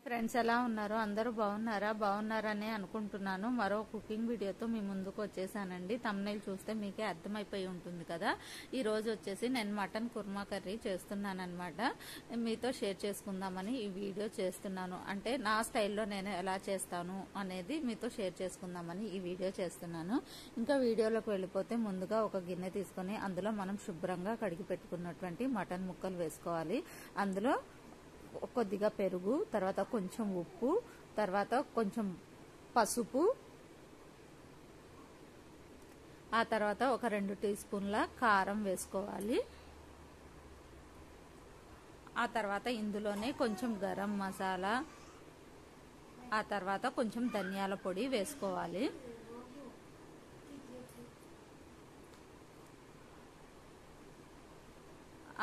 Friends ఎలా ఉన్నారు? అందరూ బాగున్నారని అనుకుంటున్నాను. మరో కుకింగ్ వీడియోతో మీ ముందుకు వచ్చేసానండి. థంబ్నెయిల్ చూస్తే మీకే అర్థమైపోయి ఉంటుంది కదా. ఈ రోజు వచ్చేసి నేను మటన్ కుర్మా కర్రీ చేస్తున్నాను అనమాట. మీతో షేర్ చేసుకుందామని ఈ వీడియో చేస్తున్నాను. అంటే నా స్టైల్లో నేను ఎలా చేస్తాను అనేది మీతో షేర్ చేసుకుందామని ఈ వీడియో చేస్తున్నాను. ఇంకా వీడియోలోకి వెళ్ళిపోతే ముందుగా ఒక గిన్నె తీసుకొని అందులో మనం శుభ్రంగా కడిగి పెట్టుకున్నటువంటి మటన్ ముక్కలు వేసుకోవాలి. అందులో కొద్దిగా పెరుగు, తర్వాత కొంచెం ఉప్పు, తర్వాత కొంచెం పసుపు, ఆ తర్వాత ఒక 2 టీ స్పూన్ల కారం వేసుకోవాలి. ఆ తర్వాత ఇందులోనే కొంచెం గరం మసాలా, ఆ తర్వాత కొంచెం ధనియాల పొడి వేసుకోవాలి.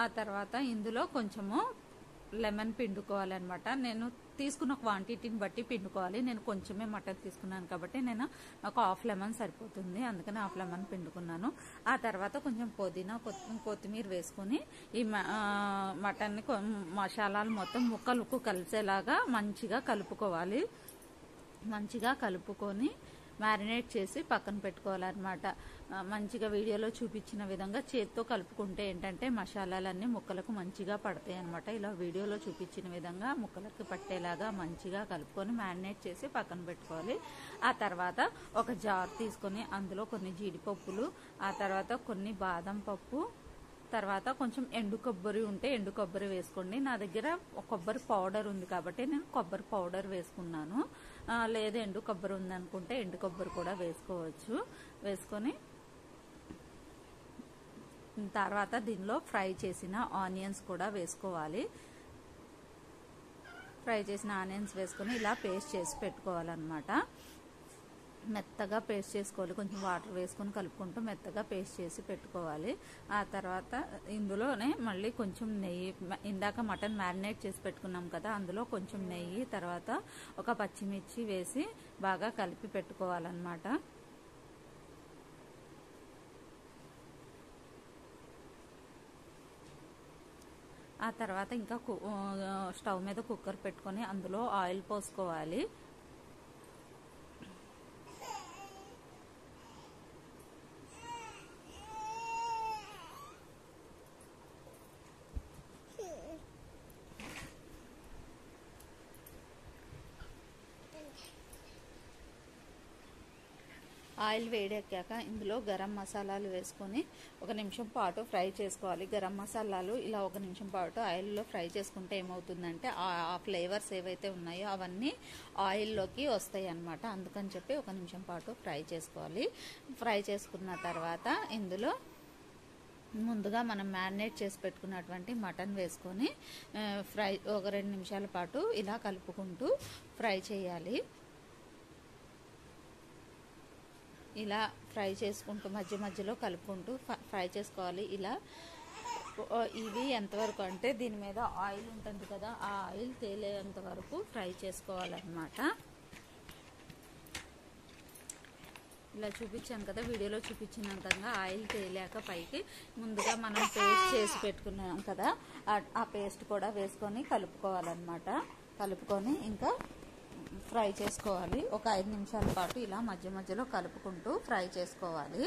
ఆ తర్వాత ఇందులో కొంచెము లెమన్ పిండుకోవాలన్నమాట. నేను తీసుకున్న క్వాంటిటీని బట్టి పిండుకోవాలి. నేను కొంచెమే మటన్ తీసుకున్నాను కాబట్టి నాకు హాఫ్ లెమన్ సరిపోతుంది, అందుకని హాఫ్ లెమన్ పిండుకున్నాను. ఆ తర్వాత కొంచెం పుదీనా, కొత్తిమీర వేసుకొని ఈ మటన్ని మసాలాలు మొత్తం ముక్కలకు కలిసేలాగా మంచిగా కలుపుకోవాలి. మంచిగా కలుపుకొని మ్యారినేట్ చేసి పక్కన పెట్టుకోవాలన్నమాట. మంచిగా వీడియోలో చూపించిన విధంగా చేత్తో కలుపుకుంటే ఏంటంటే మసాలాలన్నీ ముక్కలకు మంచిగా పడతాయి అన్నమాట. ఇలా వీడియోలో చూపించిన విధంగా ముక్కలకు పట్టేలాగా మంచిగా కలుపుకొని మ్యారినేట్ చేసి పక్కన పెట్టుకోవాలి. ఆ తర్వాత ఒక జార్ తీసుకొని అందులో కొన్ని జీడిపప్పులు, ఆ తర్వాత కొన్ని బాదం పప్పు, తర్వాత కొంచెం ఎండు కొబ్బరి ఉంటే ఎండు కొబ్బరి వేసుకోండి. నా దగ్గర కొబ్బరి పౌడర్ ఉంది కాబట్టి నేను కొబ్బరి పౌడర్ వేసుకున్నాను. లేదు ఎండు కొబ్బరి ఉందనుకుంటే ఎండు కొబ్బరి కూడా వేసుకోవచ్చు. వేసుకొని తర్వాత దీనిలో ఫ్రై చేసిన ఆనియన్స్ కూడా వేసుకోవాలి. ఫ్రై చేసిన ఆనియన్స్ వేసుకొని ఇలా పేస్ట్ చేసి పెట్టుకోవాలన్నమాట. మెత్తగా పేస్ట్ చేసుకోవాలి. కొంచెం వాటర్ వేసుకొని కలుపుకుంటూ మెత్తగా పేస్ట్ చేసి పెట్టుకోవాలి. ఆ తర్వాత ఇందులోనే మళ్ళీ కొంచెం నెయ్యి, ఇందాక మటన్ మ్యారినేట్ చేసి పెట్టుకున్నాం కదా, అందులో కొంచెం నెయ్యి, తర్వాత ఒక పచ్చిమిర్చి వేసి బాగా కలిపి పెట్టుకోవాలన్నమాట. ఆ తర్వాత ఇంకా స్టవ్ మీద కుక్కర్ పెట్టుకొని అందులో ఆయిల్ పోసుకోవాలి. ఆయిల్ వేడెక్కాక ఇందులో గరం మసాలాలు వేసుకొని 1 నిమిషం పాటు ఫ్రై చేసుకోవాలి. గరం మసాలాలు ఇలా 1 నిమిషం పాటు ఆయిల్లో ఫ్రై చేసుకుంటే ఏమవుతుందంటే ఆ ఫ్లేవర్స్ ఏవైతే ఉన్నాయో అవన్నీ ఆయిల్లోకి వస్తాయి అన్నమాట. అందుకని చెప్పి 1 నిమిషం పాటు ఫ్రై చేసుకోవాలి. ఫ్రై చేసుకున్న తర్వాత ఇందులో ముందుగా మనం మ్యారినేట్ చేసి పెట్టుకున్నటువంటి మటన్ వేసుకొని ఒక 2 నిమిషాల పాటు ఇలా కలుపుకుంటూ ఫ్రై చేయాలి. ఇలా ఫ్రై చేసుకుంటూ మధ్య మధ్యలో కలుపుకుంటూ ఫ్రై చేసుకోవాలి. ఇలా ఇవి ఎంతవరకు అంటే దీని మీద ఆయిల్ ఉంటుంది కదా, ఆ ఆయిల్ తేలేంత వరకు ఫ్రై చేసుకోవాలన్నమాట. ఇలా చూపించాను కదా, వీడియోలో చూపించినంతగా ఆయిల్ తేలాక పైకి ముందుగా మనం పేస్ట్ చేసి పెట్టుకున్నాం కదా, ఆ పేస్ట్ కూడా వేసుకొని కలుపుకోవాలన్నమాట. కలుపుకొని ఇంకా ఫ్రై చేసుకోవాలి. ఒక 5 నిమిషాల పాటు ఇలా మధ్య మధ్యలో కలుపుకుంటూ ఫ్రై చేసుకోవాలి.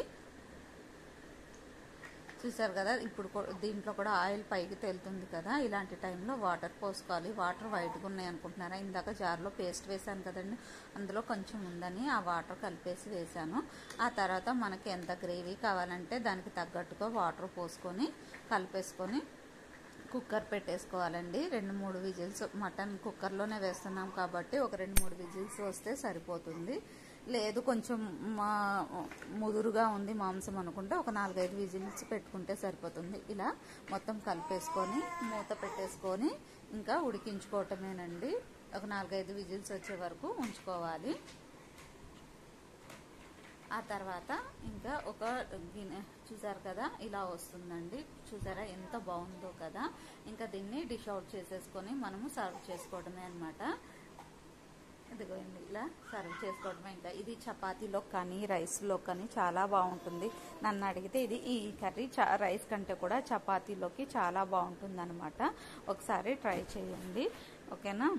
చూసారు కదా, ఇప్పుడు దీంట్లో కూడా ఆయిల్ పైకి తేలుతుంది కదా, ఇలాంటి టైంలో వాటర్ పోసుకోవాలి. వాటర్ వైట్గా ఉన్నాయి అనుకుంటున్నారా? ఇందాక జార్లో పేస్ట్ వేసాను కదండి, అందులో కొంచెం ఉందని ఆ వాటర్ కలిపేసి వేసాను. ఆ తర్వాత మనకి ఎంత గ్రేవీ కావాలంటే దానికి తగ్గట్టుగా వాటర్ పోసుకొని కలిపేసుకొని కుక్కర్ పెట్టేసుకోవాలండి. 2-3 విజిల్స్, మటన్ కుక్కర్లోనే వేస్తున్నాం కాబట్టి ఒక 2-3 విజిల్స్ వస్తే సరిపోతుంది. లేదు కొంచెం ముదురుగా ఉంది మాంసం అనుకుంటే ఒక 4-5 విజిల్స్ పెట్టుకుంటే సరిపోతుంది. ఇలా మొత్తం కలిపేసుకొని మూత పెట్టేసుకొని ఇంకా ఉడికించుకోవటమేనండి. ఒక 4-5 విజిల్స్ వచ్చే వరకు ఉంచుకోవాలి. ఆ తర్వాత ఇంకా ఒక గిన్నె చూసారు కదా, ఇలా వస్తుందండి. చూసారా ఎంత బాగుందో కదా. ఇంకా దీన్ని డిష్ అవుట్ చేసేసుకొని మనము సర్వ్ చేసుకోవడమే అనమాట. ఇదిగోండి ఇలా సర్వ్ చేసుకోవడమే. ఇంకా ఇది చపాతీలో కానీ రైస్లో కానీ చాలా బాగుంటుంది. నన్ను అడిగితే ఈ కర్రీ రైస్ కంటే కూడా చపాతీలోకి చాలా బాగుంటుంది అనమాట. ఒకసారి ట్రై చేయండి, ఓకేనా?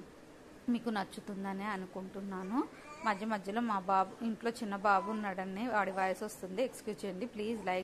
మీకు నచ్చుతుందని అనుకుంటున్నాను. మధ్య మధ్యలో మా బాబు ఇంట్లో చిన్న బాబు ఉన్నాడని వాడి వాయిస్ వస్తుంది, ఎక్స్క్యూజ్ చేయండి ప్లీజ్. లైక్